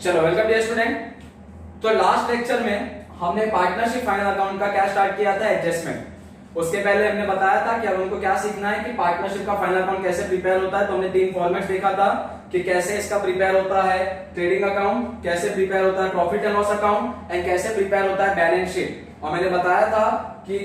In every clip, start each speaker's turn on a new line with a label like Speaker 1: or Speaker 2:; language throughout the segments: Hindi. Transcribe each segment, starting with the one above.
Speaker 1: चलो वेलकम डियर स्टूडेंट। तो लास्ट लेक्चर में हमने पार्टनरशिप फाइनल अकाउंट का क्या स्टार्ट किया था, एडजस्टमेंट। उसके पहले हमने बताया था कि अब हमको क्या सीखना है कि पार्टनरशिप का फाइनल अकाउंट कैसे प्रिपेयर होता है। तो हमने 3 फॉर्मेट्स देखा था कि कैसे इसका प्रिपेयर होता है ट्रेडिंग अकाउंट, कैसे प्रिपेयर होता है profit and loss account and कैसे प्रिपेयर होता है बैलेंस शीट। और मैंने बताया था कि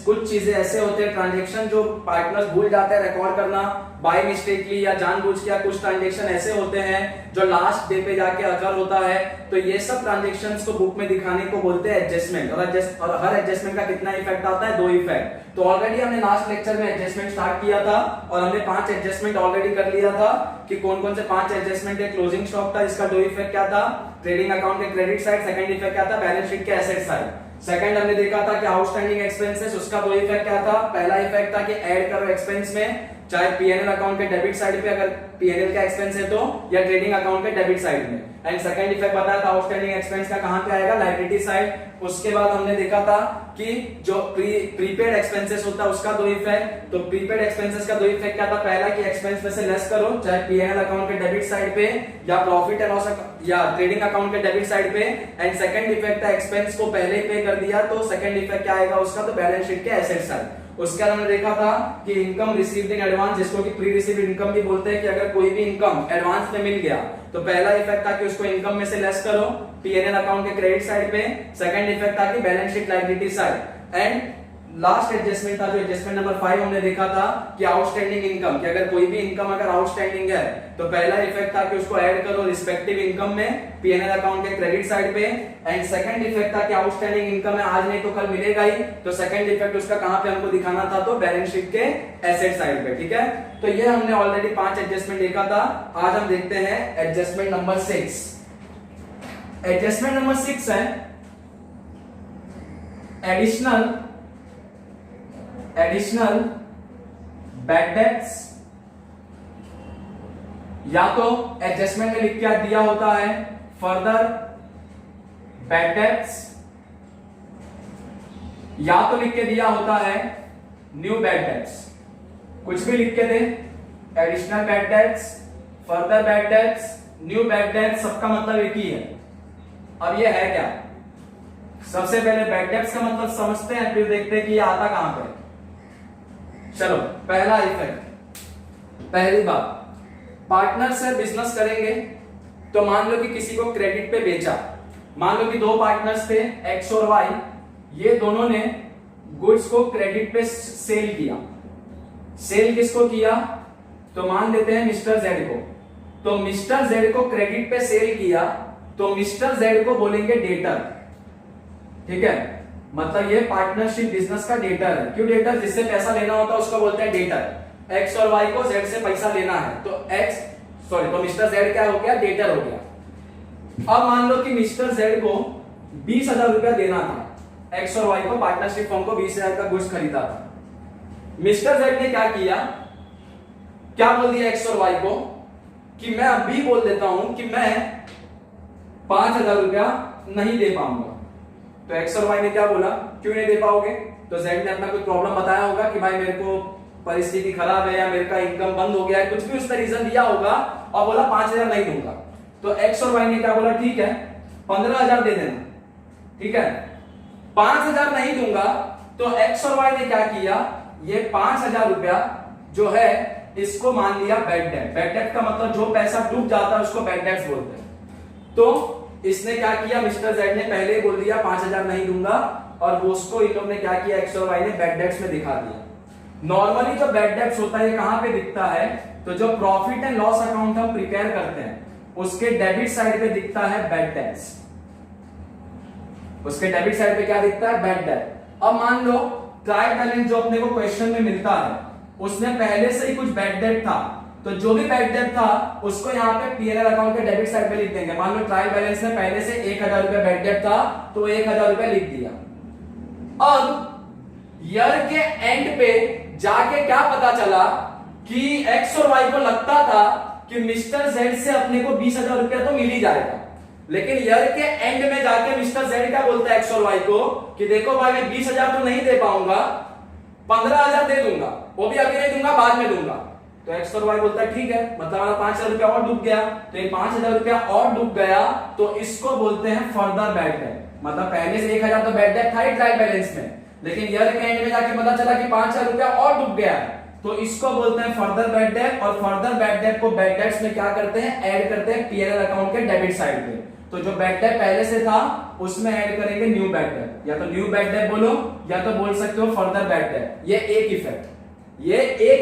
Speaker 1: कुछ चीजें ऐसे होते हैं ट्रांजेक्शन जो पार्टनर्स भूल जाते हैं रिकॉर्ड करना बाय मिस्टेकली या जानबूझ के। कुछ ट्रांजेक्शन ऐसे होते हैं जो लास्ट डे पे जाके अकर होता है। तो ये सब ट्रांजेक्शंस को बुक में दिखाने को बोलते हैं एडजस्टमेंट। और हर एडजस्टमेंट का कितना इफेक्ट आता है, 2 इफेक्ट। तो ऑलरेडी हमने लास्ट लेक्चर में एडजस्टमेंट स्टार्ट किया था और हमने 5 एडजस्टमेंट ऑलरेडी कर लिया था कि कौन कौन से 5 एडजस्टमेंट है। क्लोजिंग स्टॉक था, इसका 2 इफेक्ट क्या था, ट्रेडिंग अकाउंट के क्रेडिट साइड, सेकंड इफेक्ट क्या था बैलेंस शीट के एसेट साइड। सेकंड हमने देखा था कि आउटस्टैंडिंग एक्सपेंसेस, उसका 2 इफेक्ट क्या था। पहला इफेक्ट था कि ऐड करो एक्सपेंस में, चाहे पीएनएल अकाउंट के डेबिट साइड पे अगर पीएनएल का एक्सपेंस है तो, या ट्रेडिंग अकाउंट के डेबिट साइड में। एंड सेकंड इफेक्ट बताया था आउटस्टैंडिंग एक्सपेंस का कहां पे आएगा, लायबिलिटी साइड। उसके बाद हमने देखा था कि जो प्रीपेड एक्सपेंसेस होता है उसका 2 इफेक्ट। तो प्रीपेड एक्सपेंसेस का 2 इफेक्ट क्या था, पहला कि एक्सपेंस में से लेस करो, चाहे पीएनएल अकाउंट के डेबिट साइड पे या प्रॉफिट एंड लॉस या ट्रेडिंग अकाउंट के डेबिट साइड पे। एंड सेकंड इफेक्ट था एक्सपेंस को पहले ही पे कर दिया तो सेकंड इफेक्ट क्या आएगा उसका, तो बैलेंस शीट के एसेट साइड। उसके बाद हमने देखा था कि इनकम रिसीव्ड इन एडवांस, जिसको कि प्री रिसीव्ड इनकम भी बोलते हैं, कि अगर कोई भी इनकम एडवांस में मिल गया तो पहला इफेक्ट था कि उसको इनकम में से लेस करो पीएनएल अकाउंट के क्रेडिट साइड पे। सेकंड इफेक्ट था कि balance sheet liability side. And last adjustment था जो एडजस्टमेंट नंबर 5 हमने देखा था कि आउटस्टैंडिंग इनकम, कि अगर कोई भी इनकम अगर आउटस्टैंडिंग है तो पहला इफेक्ट था कि उसको ऐड करो रिस्पेक्टिव इनकम में पीएनएल अकाउंट के क्रेडिट साइड पे। एंड सेकंड इफेक्ट था कि आउटस्टैंडिंग इनकम है आज नहीं तो कल मिलेगा ही, तो सेकंड इफेक्ट उसका कहां पे हमको दिखाना था, तो बैलेंस शीट के एसेट साइड पे। ठीक है, तो ये हमने ऑलरेडी 5 एडजस्टमेंट देखा था। आज हम देखते हैं एडजस्टमेंट नंबर 6। एडजस्टमेंट नंबर 6 है एडिशनल बैड डेट्स, या तो एडजस्टमेंट में लिख के दिया होता है फर्दर बैड डेट्स, या तो लिख के दिया होता है न्यू बैड डेट्स। कुछ भी लिख के दे, additional bad debts, further bad debts, new bad debts, सबका मतलब एक ही है। अब ये है क्या, सबसे पहले बैड डेट्स का मतलब समझते हैं, फिर देखते हैं कि ये आता कहां पे। चलो पहला इफेक्ट, पहली बात, पार्टनर से बिजनेस करेंगे तो मान लो कि किसी को क्रेडिट पे बेचा। मान लो कि 2 पार्टनर्स थे एक्स और वाई, ये दोनों ने गुड्स को क्रेडिट पे सेल किया। सेल किसको किया, तो मान लेते हैं मिस्टर जेड को। तो मिस्टर जेड को क्रेडिट पे सेल किया तो मिस्टर जेड को बोलेंगे डेटर। ठीक है, मतलब ये पार्टनरशिप बिजनेस का डेटर है। क्यों डेटर, जिससे पैसा लेना होता है उसको बोलते हैं डेटर। एक्स और वाई को जेड से पैसा लेना है तो मिस्टर जेड क्या हो गया, डेटर हो गया। अब मान लो कि मिस्टर जेड को 20,000 रुपया देना था, एक्स और वाई को पार्टनरशिप फर्म को 20,000 का गुड्स खरीदा था। मिस्टर जेड ने क्या किया, क्या बोल दिया एक्स और वाई को कि मैं अभी बोल देता हूं कि मैं 5,000 रुपया नहीं दे पाऊंगा। तो एक्स और वाई ने क्या बोला, क्यों नहीं दे पाओगे, तो जेड ने अपना कोई प्रॉब्लम बताया होगा कि भाई मेरे को परिस्थिति खराब है या मेरे का इनकम बंद हो गया है, कुछ भी उसका रीजन दिया होगा और बोला 5,000 नहीं दूंगा। तो एक्स और वाई ने क्या बोला, ठीक है 15,000 दे देना। ठीक है, 5,000 नहीं दूंगा तो एक्स और वाई ने क्या किया, ये 5,000 रुपया जो है इसको मान लिया बैड डेट। बैड डेट का मतलब जो पैसा डूब जाता है उसको बैड डेट्स बोलते हैं। तो इसने क्या किया, मिस्टर जेड ने पहले ही बोल दिया 5,000 नहीं दूंगा, और वो उसको इन लोग ने क्या किया, एक्स और वाई ने बैड डेट्स में दिखा दिया। नॉर्मली जो बैड डेट्स होता है कहां पे दिखता है, तो जो प्रॉफिट एंड लॉस अकाउंट हम प्रिपेयर करते हैं उसके डेबिट साइड पे दिखता है बैड डेट्स। उसके डेबिट साइड पे क्या दिखता है, बैड डेट। अब मान लो ट्रायल बैलेंस जो अपने को क्वेश्चन में मिलता है उसमें पहले से ही कुछ बैड डेट था, तो जो भी बैड डेट था उसको यहाँ पे पीएनएल अकाउंट के डेबिट साइड पे लिख देंगे। मान लो ट्रायल बैलेंस में पहले से 1,000 रुपया बैड डेट था तो 1,000 रुपया लिख दिया। अब ईयर के एंड पे जाके क्या पता चला कि एक्स और वाई को लगता था कि मिस्टर जेड से अपने को 20,000 रुपया तो मिल ही जाएगा, लेकिन ईयर के एंड में जाके मिस्टर जेड क्या बोलता है एक्स और वाई को कि देखो भाई मैं 20,000 तो नहीं दे पाऊंगा, 15,000 दे दूंगा, वो भी अभी नहीं दूंगा बाद में दूंगा। तो एक्स और वाई बोलता है ठीक है, मतलब हमारा 5,000 रुपया और डूब गया। तो ये 5,000 रुपया और डूब गया तो इसको बोलते हैं फर्दर बैड डेट। मतलब पहले से 1,000 तो बैड डेट था ही ट्रायल बैलेंस में, लेकिन ईयर के एंड में जाके पता चला कि 5,000 रुपया और डूब गया है, तो इसको बोलते हैं फर्दर बैड डेट। और फर्दर बैड डेट को बैड डेट्स में क्या करते हैं, ऐड करते हैं पीएनएल अकाउंट के डेबिट साइड पे। तो जो बैड डेट पहले से था उसमें ऐड करेंगे न्यू बैड डेट, या तो न्यू बैड डेट बोलो या तो बोल सकते हो फर्दर बैड डेट। ये एक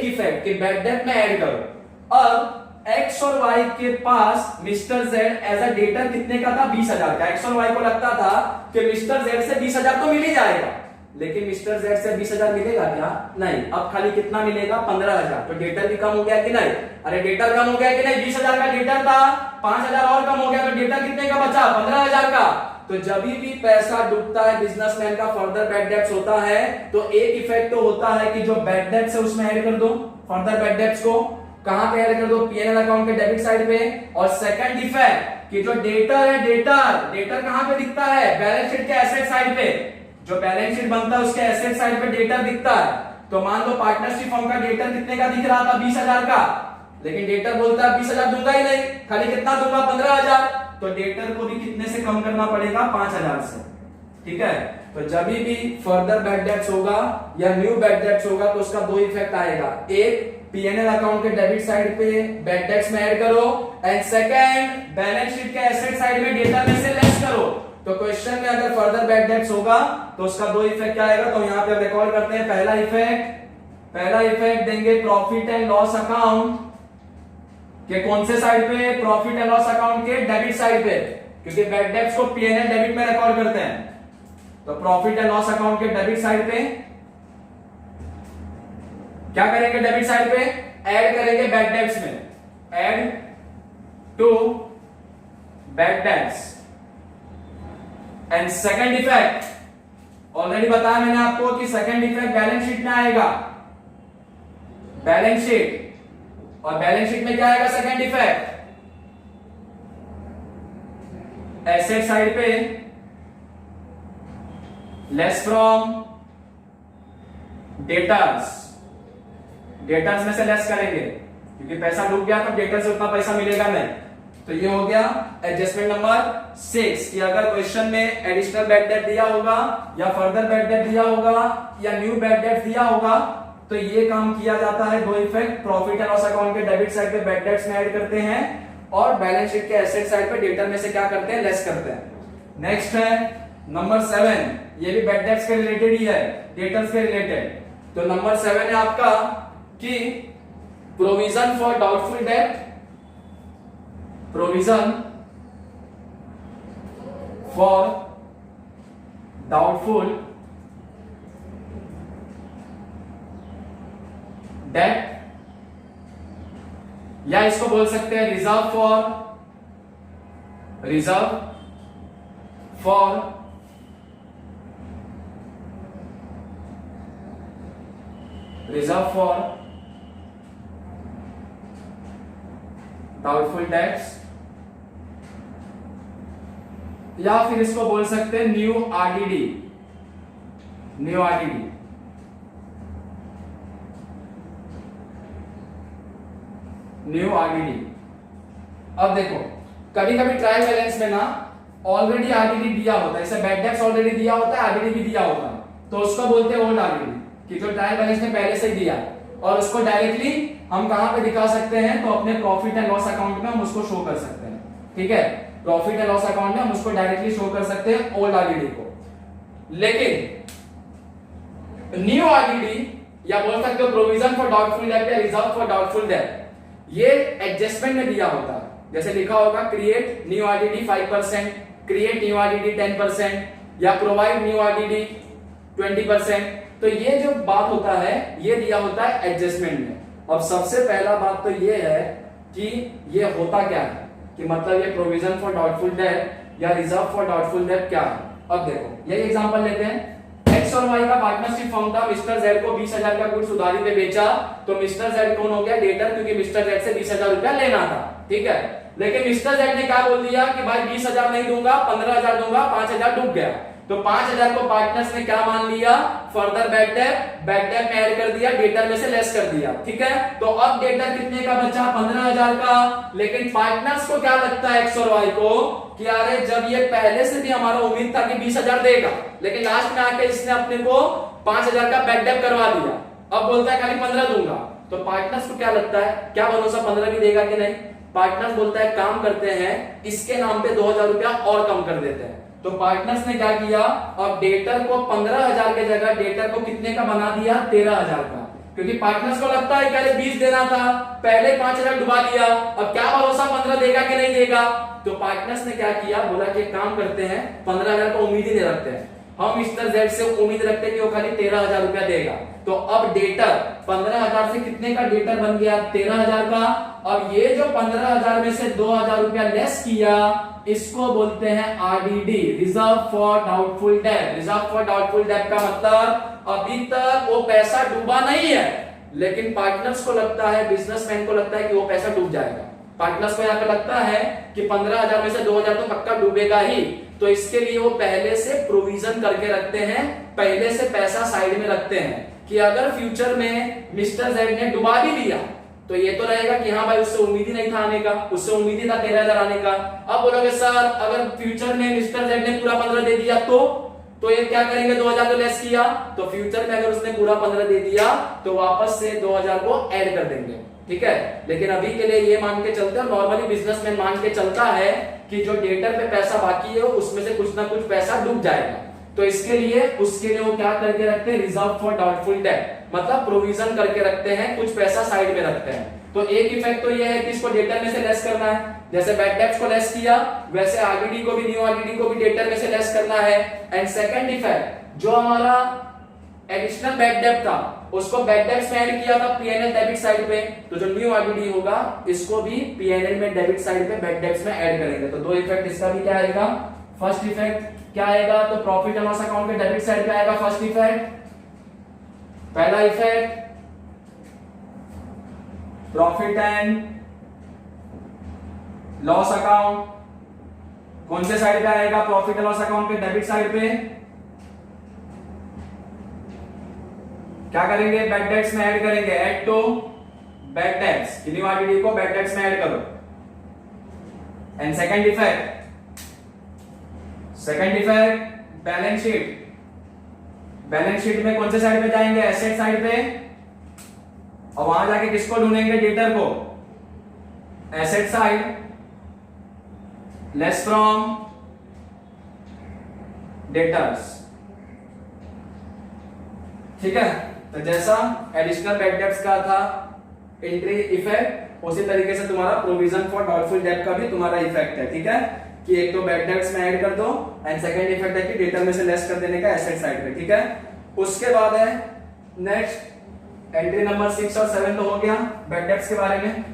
Speaker 1: इफेक्ट कि बैड डेट में ऐड करो। अब एक्स और वाई के पास mister Z as a debtor कितने का था, 20,000 का। एक्स और वाई को लगता था कि मिस्टर जेड से 20,000 तो मिल ही जाएगा, लेकिन मिस्टर जेड से 20,000 मिलेगा क्या, नहीं। अब खाली कितना मिलेगा, 15,000। तो डेटर भी कम हो गया कि नहीं, अरे डेटर कम हो गया कि नहीं, 20,000 का डेटर था, 5,000 और कम हो गया, तो डेटर कितने का बचा, 15,000 का। तो जब भी पैसा डूबता है बिजनेसमैन का, फर्दर बैड डेट्स होता है, तो एक इफेक्ट तो होता है कि जो बैड डेट्स है उसमें ऐड कर दो फर्दर बैड डेट्स को। कहां पे ऐड कर दो, पीएनएल अकाउंट के डेबिट साइड पे। और सेकंड इफेक्ट कि जो डेटर है, डेटर कहां पे दिखता है, बैलेंस शीट के एसेट साइड पे। जो बैलेंस शीट बनता है उसके एसेट साइड पे डेटर दिखता है। तो मान लो पार्टनरशिप फर्म का डेटर कितने का दिख रहा था, 20,000 का, लेकिन डेटर बोलता है 20,000 दूंगा ही नहीं, खाली कितना दूंगा, 15,000। तो डेटर को भी कितने से कम करना पड़ेगा, 5,000 से। ठीक है, तो जब भी फर्दर बैड डेट्स होगा या न्यू बैड डेट्स होगा तो उसका दो इफेक्ट आएगा, एक पीएनएल अकाउंट के डेबिट साइड पे बैड डेट्स में ऐड करो, एंड सेकंड बैलेंस शीट के एसेट साइड में डेटा में से लेस करो। तो क्वेश्चन में अगर फर्दर बैड डेट्स होगा तो उसका दो इफेक्ट क्या आएगा, तो यहां पे रिकॉर्ड करते हैं। पहला इफेक्ट देंगे प्रॉफिट एंड लॉस अकाउंट के कौन से साइड पे, प्रॉफिट एंड लॉस अकाउंट के डेबिट साइड पे, क्योंकि बैड डेट्स को पीएनएल डेबिट में रिकॉर्ड करते हैं। तो प्रॉफिट एंड लॉस अकाउंट के डेबिट साइड पे क्या करेंगे, डेबिट साइड पे ऐड करेंगे बैड डेट्स में, add to bad debts. And second effect already बताया मैंने आपको कि सेकंड इफेक्ट बैलेंस शीट में आएगा, बैलेंस शीट। और बैलेंस शीट में क्या आएगा सेकंड इफेक्ट, एसेट साइड पे लेस फ्रॉम डेटर्स में से लेस करेंगे, क्योंकि पैसा डूब गया तो डेटर से उतना पैसा मिलेगा नहीं। तो ये हो गया एडजस्टमेंट नंबर 6 कि अगर क्वेश्चन में एडिशनल बैड डेट दिया होगा या फर्दर बैड डेट दिया होगा या न्यू बैड डेट दिया होगा तो ये काम किया जाता है। दो effect, profit and loss account के डेबिट साइड पे बैड डेट्स में ऐड करते हैं और बैलेंस शीट के एसेट साइड पे डेटर में से क्या करते हैं, लेस करते हैं। नेक्स्ट है नंबर 7, ये भी बैड डेट्स के रिलेटेड ही है, डेटर्स के रिलेटेड। तो नंबर 7 है आपका कि provision for doubtful debt, provision for doubtful debt, या इसको बोल सकते हैं रिजर्व फॉर डाउटफुल डेट्स, या फिर इसको बोल सकते हैं न्यू आरडीडी। अब देखो कभी कभी ट्रायल बैलेंस में ना ऑलरेडी आरडीडी दिया होता है, जैसे बैड डेट्स ऑलरेडी दिया होता है, आरडीडी भी दिया होता है, तो उसको बोलते हैं ओल्ड आरडीडी, कि जो ट्रायल बैलेंस में पहले से ही दिया, और उसको डायरेक्टली हम कहां पे दिखा सकते हैं, तो अपने प्रॉफिट एंड लॉस अकाउंट में हम उसको शो कर सकते हैं। ठीक है, प्रॉफिट एंड लॉस अकाउंट में हम उसको डायरेक्टली शो कर सकते हैं ओल्ड आरडीडी को। लेकिन न्यू आरडीडी या बोल सकते हो प्रोविजन फॉर डाउटफुल डेट या रिजर्व फॉर डाउटफुल डेट, ये एडजस्टमेंट में दिया होता है। जैसे लिखा होगा create new RDD 5%, create new RDD 10% या प्रोवाइड न्यू आरडीडी 20%। तो ये जो बात होता है ये दिया होता है एडजस्टमेंट में। अब सबसे पहला बात तो ये है कि ये होता क्या है, कि मतलब ये प्रोविजन फॉर डाउटफुल डेट या रिजर्व फॉर डाउटफुल डेट क्या है। अब देखो ये एग्जांपल लेते हैं, एक्स और वाई का पार्टनरशिप फर्म था, मिस्टर जेड को 20,000 का गुड्स उधारी पे बेचा, तो मिस्टर जेड कौन हो गया, डेटर, क्योंकि मिस्टर जेड से 20,000 रुपया लेना था। ठीक है, लेकिन मिस्टर जेड ने क्या बोल दिया कि भाई 20,000 नहीं दूंगा, 15,000 दूंगा, 5,000 डूब गया। तो 5000 को पार्टनर्स ने क्या मान लिया, फर्दर बैड डेट में ऐड कर दिया, डेटर में से लेस कर दिया, ठीक है। तो अब डेटर कितने का बचा, 15000 का। लेकिन पार्टनर्स को क्या लगता है एक्स और वाई को कि अरे जब ये पहले से भी हमारा उम्मीद था कि 20000 देगा, लेकिन लास्ट में आके इसने अपने को 5000 का बैड डेट करवा दिया, अब बोलता है खाली 15 दूंगा। तो पार्टनर्स को क्या लगता है, क्या भरोसा 15 भी देगा कि नहीं। पार्टनर्स बोलता है काम करते हैं इसके नाम पे 2000 रुपया और कम कर देते हैं। तो पार्टनर्स ने क्या किया, अब डेटर को 15000 के जगह डेटर को कितने का बना दिया, 13000 का। क्योंकि पार्टनर्स को लगता है कि 20 देना था, पहले 5000 डुबा दिया, अब क्या भरोसा 15 देगा कि नहीं देगा। तो पार्टनर्स ने क्या किया, बोला कि काम करते हैं 15000 का उम्मीद ही नहीं रखते हैं, हम मिस्टर जेड से उम्मीद रखते हैं कि वो खाली 13000 रुपया देगा। तो अब डेटर 15000 से कितने का डेटर बन गया, 13000 का। अब ये जो 15000 में से 2000 रुपया लेस किया, इसको बोलते हैं RDD, reserve for doubtful debt. Reserve for doubtful debt का मतलब अभी तक वो पैसा डूबा नहीं है, लेकिन पार्टनर्स को लगता है, बिजनेसमैन को लगता है कि वो पैसा डूब जाएगा। पार्टनर्स को यहाँ पे लगता है कि 15000 में से 2000 तो पक्का डूबेगा ही, तो इसके लिए वो पहले से प्रोविजन करके रखते हैं, पहले से पैसा साइड में रखते हैं कि अगर फ्यूचर में मिस्टर जेड ने डुबा भी दिया तो ये तो रहेगा कि हाँ भाई उससे उम्मीद ही नहीं था आने का, उससे उम्मीद ही था 13000 आने का। अब बोलोगे सर अगर फ्यूचर में मिस्टर जेड ने पूरा 15 दे दिया तो ये क्या करेंगे, 2000 तो लेस किया, तो फ्यूचर में अगर उसने पूरा 15 दे दिया तो वापस से 2000 को ऐड कर देंगे, ठीक है। लेकिन अभी के लिए ये मान के चलते हैं, नॉर्मली बिजनेसमैन मान के चलता है कि जो डेटर पे पैसा बाकी है उसमें से कुछ ना कुछ पैसा डूब जाएगा। तो इसके लिए उसके लिए वो क्या करके रखते हैं, रिजर्व फॉर डाउटफुल डेट, मतलब प्रोविजन करके रखते हैं, कुछ पैसा साइड में रखते हैं। तो एक इफेक्ट तो ये है कि इसको डेटर में से लेस करना है, जैसे बैड डेट्स को लेस किया वैसे आरडीडी को भी, न्यू आरडीडी को भी डेटर में से लेस करना है। एंड सेकंड इफेक्ट, जो हमारा एडिशनल बैड डेट था उसको बैड डेट्स में ऐड किया था पीएनएल डेबिट साइड पे, तो जो न्यू आरडीडी होगा इसको भी पीएनएल में डेबिट साइड पे बैड डेट्स में ऐड करेंगे। तो दो इफेक्ट इसका भी क्या आएगा, फर्स्ट इफेक्ट क्या आएगा, तो प्रॉफिट एंड लॉस अकाउंट के डेबिट साइड पे आएगा फर्स्ट इफेक्ट। पहला effect profit and loss account कौन से साइड पे आएगा, प्रॉफिट एंड लॉस अकाउंट के डेबिट साइड पे। क्या करेंगे, बैड डेट्स में ऐड करेंगे, add to bad debts, new RDD को बैड डेट्स में ऐड करो। And second effect balance sheet, balance sheet में कौन से साइड पे जाएंगे, एसेट साइड पे, और वहां जाके किसको ढूंढेंगे, डेटर को, asset side, less from debtors, ठीक है। तो जैसा एडिशनल बैड डेट्स का था एंट्री इफेक्ट, उसी तरीके से तुम्हारा प्रोविजन फॉर डाउटफुल डेट का भी तुम्हारा इफेक्ट है, ठीक है, कि एक तो बैड डेट्स में ऐड कर दो, एंड सेकंड इफेक्ट है कि डेटर में से लेस कर देने का एसेट साइड पे, ठीक है। उसके बाद है नेक्स्ट एंट्री नंबर 6 और 7 तो हो गया बैड डेट्स के बारे में।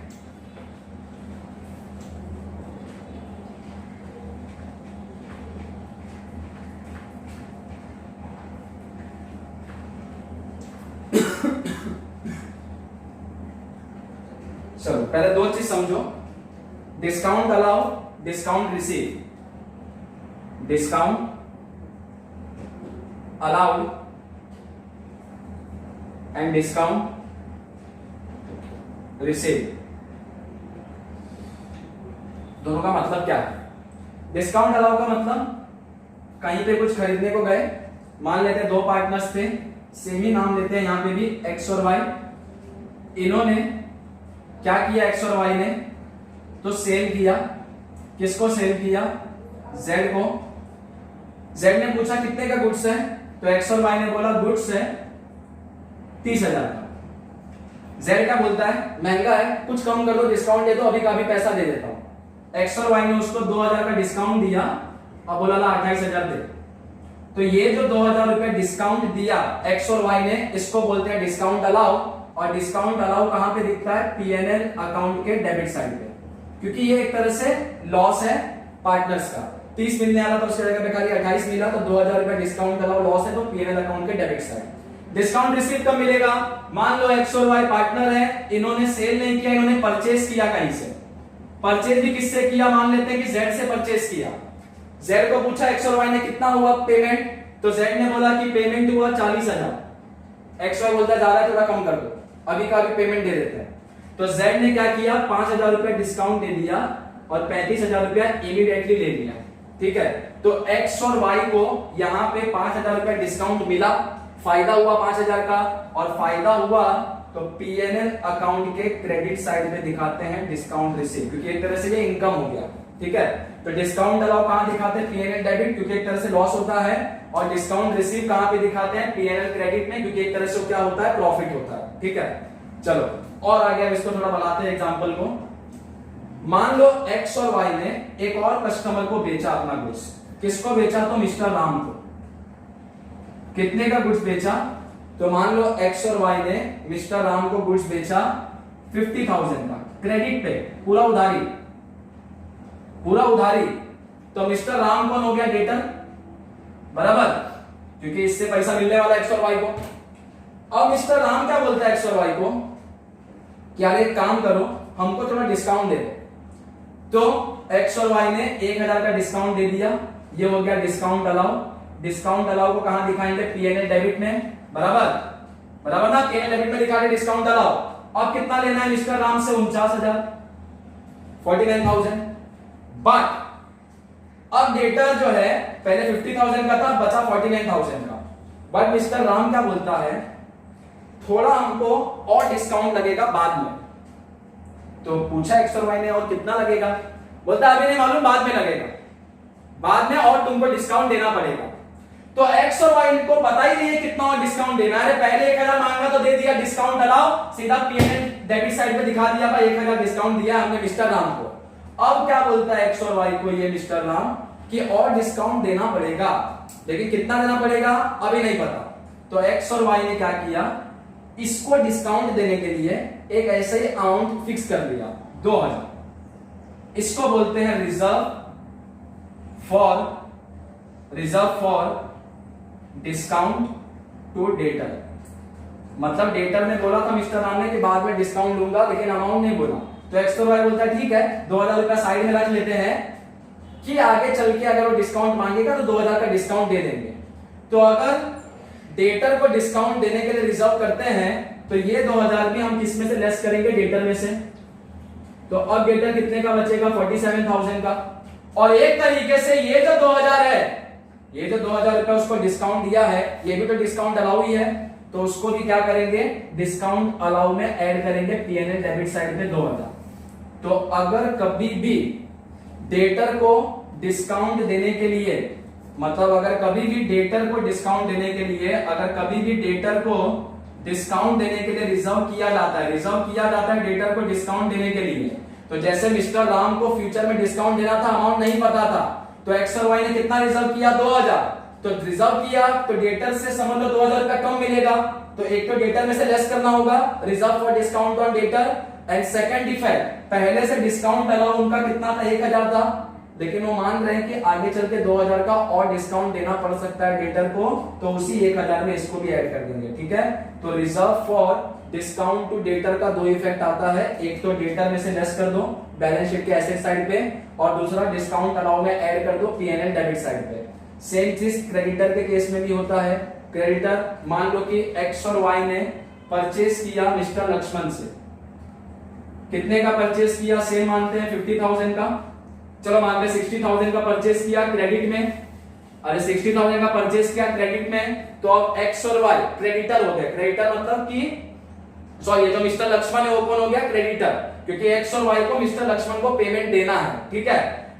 Speaker 1: चलो पहले दो चीज समझो, discount allow, discount receive, discount allow and discount receive, दोनों का मतलब क्या है। डिस्काउंट अलाउ का मतलब कहीं पे कुछ खरीदने को गए, मान लेते हैं दो पार्टनर्स थे, सेम ही नाम लेते हैं यहां पे भी एक्स और वाई, इन्होंने क्या किया, एक्स और वाई ने तो सेल किया, किसको सेल किया, जेड को। जेड ने पूछा कितने का गुड्स है, तो एक्स और वाई ने बोला गुड्स है 30,000 का। जेड क्या बोलता है, महंगा है, कुछ कम कर दो, डिस्काउंट दे दो, अभी का अभी पैसा दे देता हूं। एक्स और वाई ने उसको 2000 का डिस्काउंट दिया, अब बोला ला 28,000 दे। तो ये जो 2000 रुपए डिस्काउंट दिया एक्स और वाई ने, इसको बोलते हैं डिस्काउंट अलाउ। और डिस्काउंट अलाउ कहां पे दिखता है, पीएनएल अकाउंट के डेबिट साइड पे, क्योंकि ये एक तरह से लॉस है पार्टनर्स का। 30 मिलने वाला तो उसके जगह पे खाली 28 मिला, तो 2000 रुपए डिस्काउंट अलाउ लॉस है, तो पीएनएल अकाउंट के डेबिट साइड। डिस्काउंट रिसीव कब मिलेगा, मान लो एक्स और वाई पार्टनर है, इन्होंने सेल नहीं किया, इन्होंने परचेज किया कहीं से। परचेज भी किससे किया, मान लेते हैं कि जेड से परचेज किया। जेड को पूछा एक्स और वाई ने कितना हुआ पेमेंट, तो जेड ने बोला कि पेमेंट हुआ 40,000। एक्स वाई बोलता जा रहा है थोड़ा कम कर दो, अभी का अभी पेमेंट दे देते हैं। तो जेड ने क्या किया, 5,000 रुपया डिस्काउंट दे दिया और 35,000 रुपया इमीडिएटली ले लिया। ठीक है, तो एक्स और वाई को यहां पे 5,000 रुपया डिस्काउंट मिला, फायदा हुआ 5,000 का, और फायदा हुआ तो पीएनएल अकाउंट के क्रेडिट साइड पे दिखाते हैं डिस्काउंट रिसीव, क्योंकि एक तरह से ये इनकम हो गया। ठीक है, तो डिस्काउंट अलाउ कहां दिखाते हैं, पीएनएल डेबिट, क्योंकि एक तरह से लॉस होता है, और डिस्काउंट रिसीव कहां पे दिखाते हैं, पीएनएल क्रेडिट में, क्योंकि एक तरह से क्या होता है, प्रॉफिट होता है। ठीक है, चलो और आगे हम इसको थोड़ा बनाते हैं एग्जांपल को। मान लो एक्स और वाई ने एक और कस्टमर को बेचा अपना गुड्स। किसको बेचा, तो मिस्टर राम को। कितने का गुड्स बेचा, तो मान लो एक्स और वाई ने मिस्टर राम को गुड्स बेचा 50,000 का, क्रेडिट पे, पूरा उधारी, पूरा उधारी। तो मिस्टर राम कौन हो गया, डेटर, बराबर, क्योंकि इससे पैसा मिलने वाला एक्स और वाई को। अब मिस्टर राम क्या बोलता है एक्स और वाई को कि यार एक काम करो, हमको थोड़ा डिस्काउंट दे दो। तो एक्स और वाई ने 1,000 का डिस्काउंट दे दिया, ये हो गया डिस्काउंट अलाउ। डिस्काउंट अलाउ को कहां दिखाएंगे, पीएनएल डेबिट में, बराबर, बराबर ना, पीएनएल डेबिट में दिखा रहे डिस्काउंट अलाउ। अब कितना लेना है मिस्टर राम से, 49,000, 49,000। बट अब डेटर जो है पहले 50,000 का था, बचा 49,000 का। बट मिस्टर राम क्या बोलता है, थोड़ा हमको और डिस्काउंट लगेगा बाद में। तो पूछा एक्स और वाई ने और कितना लगेगा, बोलता अभी नहीं मालूम, बाद में लगेगा, बाद में और तुमको डिस्काउंट देना पड़ेगा। तो एक्स और वाई को पता ही नहीं है कितना और डिस्काउंट देना है। पहले 1,000 मांगा तो दे दिया डिस्काउंट अलाउ, सीधा पीएनएल डेबिट साइड पे दिखा दिया, 1,000 डिस्काउंट दिया हमने मिस्टर राम को। अब क्या बोलता है एक्स और वाई को ये मिस्टर राम कि और डिस्काउंट देना पड़ेगा, लेकिन कितना देना पड़ेगा अभी नहीं पता। तो एक्स और वाई ने क्या किया, इसको डिस्काउंट देने के लिए एक ऐसा ही अमाउंट फिक्स कर दिया, 2,000। इसको बोलते हैं reserve for discount to debtor. मतलब डेटर ने बोला था मिस्टर राम ने कि बाद में डिस्काउंट लूंगा, लेकिन अमाउंट नहीं बोला। तो एक्स और वाई बोलता है ठीक है, 2,000 रुपया साइड में रख लेते हैं कि आगे चल के अगर वो डिस्काउंट मांगेगा तो 2,000 का डिस्काउंट दे देंगे। तो अगर डेटर को डिस्काउंट देने के लिए रिजर्व करते हैं तो ये 2,000 भी हम किस में से लेस करेंगे, डेटर में से। तो अब डेटर कितने का बचेगा, 47,000 का। और एक तरीके से ये जो 2,000 है, ये जो 2,000 रुपया उसको डिस्काउंट दिया है, ये भी तो डिस्काउंट अलाउ ही है, तो उसको भी क्या करेंगे, डिस्काउंट अलाउ में ऐड करेंगे पीएनएल डेबिट साइड पे 2,000। तो अगर कभी भी डेटर को डिस्काउंट देने के लिए, मतलब अगर कभी भी डेटर को डिस्काउंट देने के लिए, अगर कभी भी डेटर को डिस्काउंट देने के लिए रिजर्व किया जाता है डेटर को डिस्काउंट देने के लिए। तो जैसे मिस्टर राम को फ्यूचर में डिस्काउंट देना था, अमाउंट नहीं पता था, तो एक्स और वाई ने कितना रिजर्व किया, 2,000। तो रिजर्व किया तो डेटर से समझ लो 2,000 का कम मिलेगा, तो एक तो डेटर में से लेस करना होगा, reserve for discount on debtor. And second defect, पहले से डिस्काउंट अलाउ उनका कितना था, 1,000 था, लेकिन वो मान रहे हैं कि आगे चल के 2,000 का और डिस्काउंट देना पड़ सकता है डेटर को, तो उसी 1,000 में इसको भी ऐड कर देंगे। ठीक है, तो reserve for discount to debtor का दो इफेक्ट आता है, एक तो डेटर में से लेस कर दो बैलेंस शीट के एसेट साइड पे, और दूसरा डिस्काउंट अलाउ में ऐड कर दो पीएनएल डेबिट साइड पे। सेम चीज क्रेडिटर के केस में भी होता है। क्रेडिटर, मान लो कि एक्स और वाई ने परचेस किया मिस्टर लक्ष्मण से, कितने का परचेस किया, सेम मानते हैं 50,000 का, चलो मानते हैं 60,000 का परचेस किया क्रेडिट में। अरे 60,000 का परचेस किया क्रेडिट में, तो अब एक्स और वाई क्रेडिटर हो गए। क्रेडिटर मतलब कि सॉरी, ये जो मिस्टर लक्ष्मण है वो कौन हो गया, क्रेडिटर, क्योंकि एक्स और वाई को मिस्टर लक्ष्मण को पेमेंट देना है। ठीक है,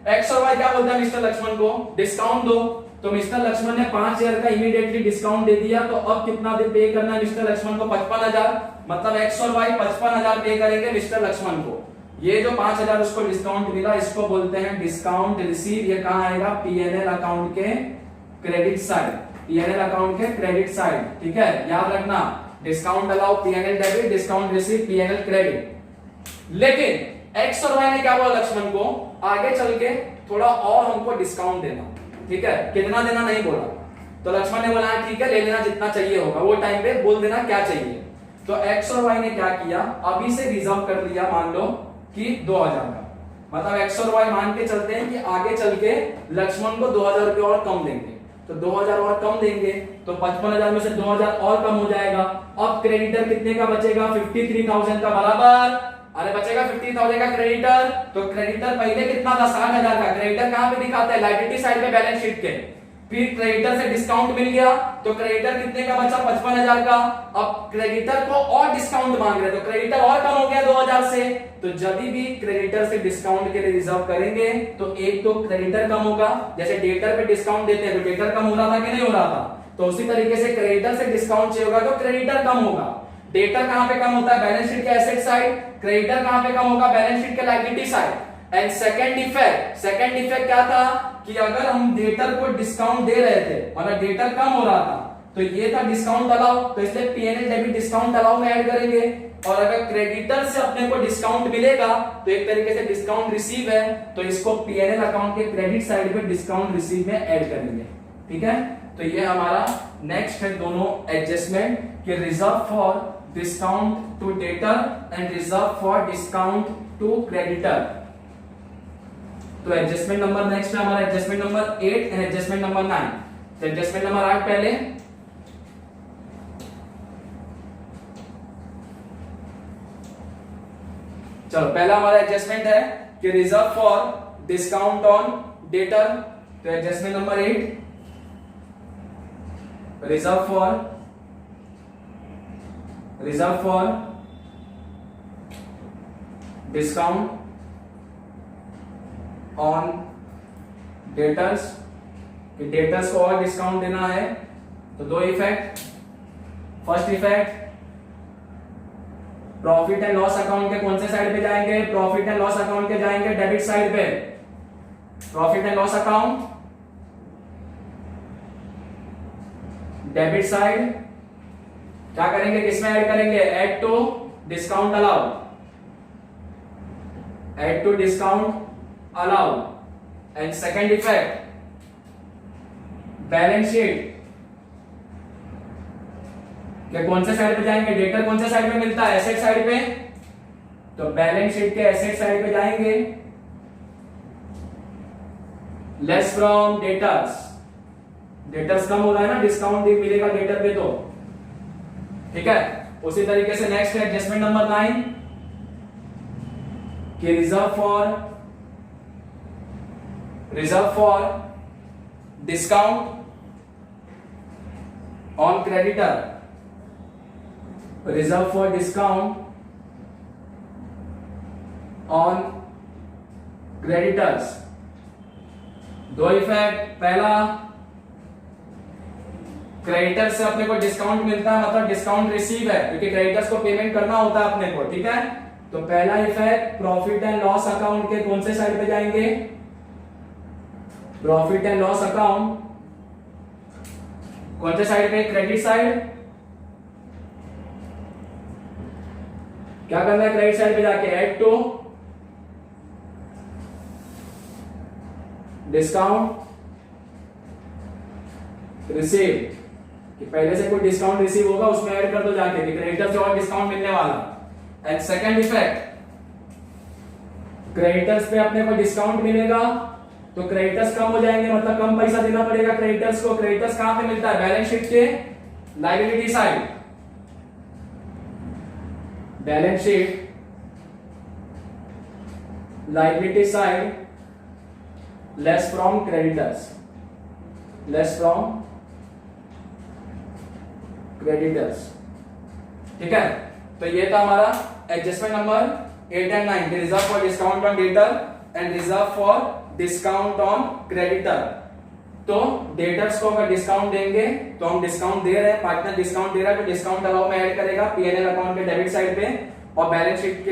Speaker 1: एक्स और वाई क्या बोलता है मिस्टर लक्ष्मण को, डिस्काउंट दो। तो मिस्टर लक्ष्मण ने 5,000 का इमीडिएटली डिस्काउंट दे दिया, तो अब कितना पे करना है मिस्टर लक्ष्मण को, 55,000। मतलब एक्स और वाई 55,000 पे करेंगे मिस्टर लक्ष्मण को। ये जो 5,000 उसको डिस्काउंट मिला, इसको बोलते हैं डिस्काउंट रिसीव। ये कहां आएगा, पीएनएल अकाउंट के क्रेडिट साइड, पीएनएल अकाउंट के क्रेडिट साइड। ठीक है, याद रखना, discount allow PNL debit, discount receive PNL credit. लेकिन एक्स और वाई ने क्या बोला लक्ष्मण को, आगे चल के थोड़ा और हमको डिस्काउंट देना। ठीक है, कितना देना नहीं बोला, तो लक्ष्मण ने बोला ठीक है ले लेना जितना चाहिए होगा, वो टाइम पे बोल देना क्या चाहिए। तो एक्स और वाई ने क्या किया, अभी से रिजर्व कर लिया मान लो कि 2,000 का। मतलब एक्स और वाई मान के चलते हैं कि आगे चल के लक्ष्मण को 2000 रुपये और कम देंगे, तो 2000 और कम देंगे तो 55,000 में से 2000 और कम हो जाएगा। अब क्रेडिटर कितने का बचेगा? 53,000 का बराबर। अरे बचेगा 50,000 का क्रेडिटर, तो क्रेडिटर पहले कितना था? 60,000 का। क्रेडिटर कहां पे दिखाता है? लायबिलिटी साइड पे बैलेंस शीट के। फिर क्रेडिटर से डिस्काउंट मिल गया तो क्रेडिटर कितने का बचा? 55,000 का। अब क्रेडिटर को और डिस्काउंट मांग रहे, तो क्रेडिटर और कम हो गया 2000 से। तो जब भी क्रेडिटर से डिस्काउंट के लिए रिजर्व करेंगे तो एक तो क्रेडिटर कम होगा, जैसे डेटर पे डिस्काउंट देते हैं तो डेटर कम हो रहा था कि नहीं हो रहा था, तो उसी तरीके से क्रेडिटर से डिस्काउंट चाहिए होगा तो क्रेडिटर कम होगा। डेटर कहां पे कम होता है? बैलेंस शीट के एसेट साइड। क्रेडिटर कहां पे कम होगा? बैलेंस शीट के liability side. And second effect क्या था कि अगर हम डेटर को डिस्काउंट दे रहे थे, मतलब डेटर कम हो रहा था, तो ये था डिस्काउंट अलाउ, तो इसलिए पीएनएल डेबिट डिस्काउंट अलाउ में ऐड करेंगे। और अगर क्रेडिटर से अपने को डिस्काउंट मिलेगा तो एक तरीके से डिस्काउंट रिसीव है, तो इसको पीएनएल अकाउंट के क्रेडिट साइड पे डिस्काउंट रिसीव में ऐड करेंगे। ठीक है, तो ये हमारा नेक्स्ट है दोनों एडजस्टमेंट कि reserve for discount to debtor and reserve for discount to creditor. तो एडजस्टमेंट नंबर नेक्स्ट है हमारा adjustment number 8 and adjustment number 9। तो एडजस्टमेंट नंबर 8 पहले, चलो पहला हमारा एडजस्टमेंट है कि reserve for discount on debtor. तो adjustment number 8, reserve for discount on debtors, कि डेटर्स को और डिस्काउंट देना है। तो दो effect, first effect profit and loss account के कौन से साइड पे जाएंगे? प्रॉफिट एंड लॉस अकाउंट के जाएंगे डेबिट साइड पे। Profit and loss account debit side क्या करेंगे? किसमें ऐड करेंगे? Add to discount allow, add to discount allow. And second effect balance sheet के कौन से साइड पे जाएंगे? डेटर कौन से साइड पे मिलता है? एसेट साइड पे, तो बैलेंस शीट के एसेट साइड पे जाएंगे। लेस फ्रॉम डेटर्स, डेटर्स कम हो रहा है ना, डिस्काउंट भी मिलेगा डेटर पे, तो ठीक है। उसी तरीके से नेक्स्ट है एडजस्टमेंट नंबर 9 कि reserve for discount on creditor, reserve for discount on creditors. दो इफेक्ट, पहला क्रेडिटर से अपने को डिस्काउंट मिलता है, मतलब डिस्काउंट रिसीव है, क्योंकि क्रेडिटर्स को पेमेंट करना होता है अपने को। ठीक है, तो पहला effect profit and loss account के कौन से साइड पे जाएंगे? प्रॉफिट एंड लॉस अकाउंट कौन से साइड पे? Credit side. क्या करना है क्रेडिट साइड पे जाके? ऐड टू डिस्काउंट रिसीव, कि पहले से कोई डिस्काउंट रिसीव होगा उसमें ऐड कर दो जाके कि क्रेडिटर से और डिस्काउंट मिलने वाला। एंड सेकंड इफेक्ट क्रेडिटर्स पे अपने को डिस्काउंट मिलेगा तो क्रेडिटर्स कम हो जाएंगे, मतलब कम पैसा देना पड़ेगा क्रेडिटर्स को। क्रेडिटर्स कहां पे मिलता है? बैलेंस शीट के liability side. Balance sheet liability side, less from creditors, less from creditors. ठीक है, तो ये था हमारा adjustment number 8 and 9, reserve for discount on debtor and reserve for discount on creditor. तो डेटर्स को अगर डिस्काउंट देंगे तो हम डिस्काउंट दे रहे हैं, पार्टनर डिस्काउंट दे रहा है तो डिस्काउंट अलाउ में ऐड करेगा पीएनएल अकाउंट के डेबिट साइड पे, और बैलेंस शीट के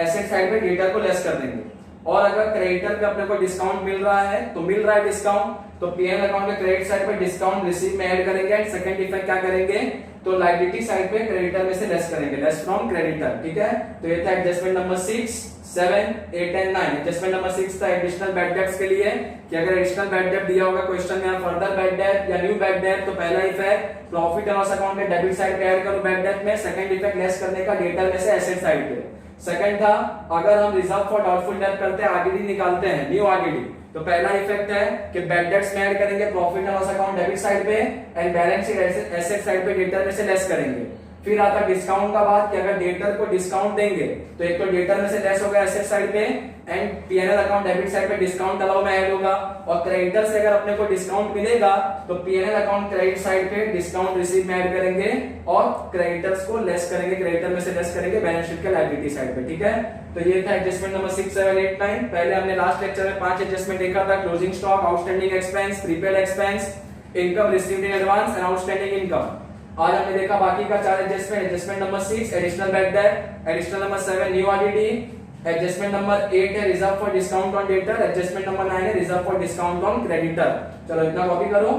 Speaker 1: एसेट साइड पे डेटर को लेस कर देंगे। और अगर क्रेडिटर पे अपने को डिस्काउंट मिल रहा है तो मिल रहा है डिस्काउंट, तो पीएनएल अकाउंट के क्रेडिट साइड पे डिस्काउंट रिसीव में ऐड करेंगे। एंड सेकंड इफेक्ट क्या करेंगे? तो लायबिलिटी साइड पे क्रेडिटर में से लेस करेंगे, लेस फ्रॉम क्रेडिटर। ठीक है, तो ये था adjustment number 6, 7, 8 and 9। Adjustment number 6 था एडिशनल बैड डेट्स के लिए, कि अगर एडिशनल बैड डेट दिया होगा क्वेश्चन में, फर्दर बैड डेट या न्यू बैड डेट, तो पहला effect profit and loss account के डेबिट साइड पे ऐड करो बैड डेट में। सेकंड इफेक्ट लेस करने का डेटर में से एसेट साइड पे। सेकंड था, अगर हम रिजर्व फॉर डाउटफुल डेट करते हैं, आरडीडी निकालते हैं, न्यू आरडीडी, तो पहला इफेक्ट है कि बैड डेट्स में ऐड करेंगे profit and loss account debit side पे and balance sheet asset side पे डेटर में से लेस करेंगे। फिर आता डिस्काउंट का बात कि अगर डेटर को डिस्काउंट देंगे तो एक तो डेटर में से लेस होगा एसेट साइड पे and PNL account debit side पे डिस्काउंट अलाउ में ऐड होगा, और क्रेडिटर से अगर अपने को डिस्काउंट मिलेगा तो पीएनएल अकाउंट क्रेडिट साइड पे डिस्काउंट रिसीव में ऐड करेंगे और क्रेडिटर्स को लेस करेंगे, क्रेडिटर में से लेस करेंगे बैलेंस शीट के लायबिलिटी साइड पे। ठीक है, तो ये था एडजस्टमेंट नंबर 6, 7, 8, 9। पहले हमने लास्ट लेक्चर में 5 एडजस्टमेंट देखा था, closing stock, outstanding expense, prepaid expense, income received in advance and outstanding income. आज हमने देखा बाकी का 4 adjustment. Adjustment number 6 additional bad debt, additional number 7 new RDD, adjustment number 8 है reserve for discount on debtor, adjustment number 9 है reserve for discount on creditor. चलो इतना कॉपी करो,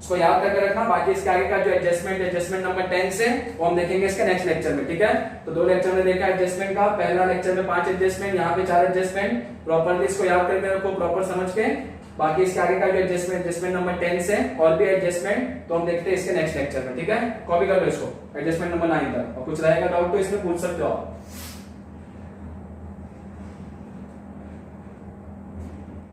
Speaker 1: इसको याद करके रखना। बाकी इसके आगे का जो एडजस्टमेंट नंबर 10 से वो हम देखेंगे इसके नेक्स्ट लेक्चर में। ठीक है, तो 2 लेक्चर में देखा एडजस्टमेंट का, पहला लेक्चर में 5 एडजस्टमेंट, यहाँ पे 4 एडजस्टमेंट। प्रॉपर्ली इसको याद करके रखो प्रॉपर समझ के। बाकी इसके आगे का जो एडजस्टमेंट नंबर 10 से और भी एडजस्टमेंट तो हम देखते हैं इसके नेक्स्ट लेक्चर में। ठीक है, कॉपी कर लो इसको एडजस्टमेंट नंबर 9 तक, और कुछ रहेगा डाउट तो इसमें पूछ सकते हो आप।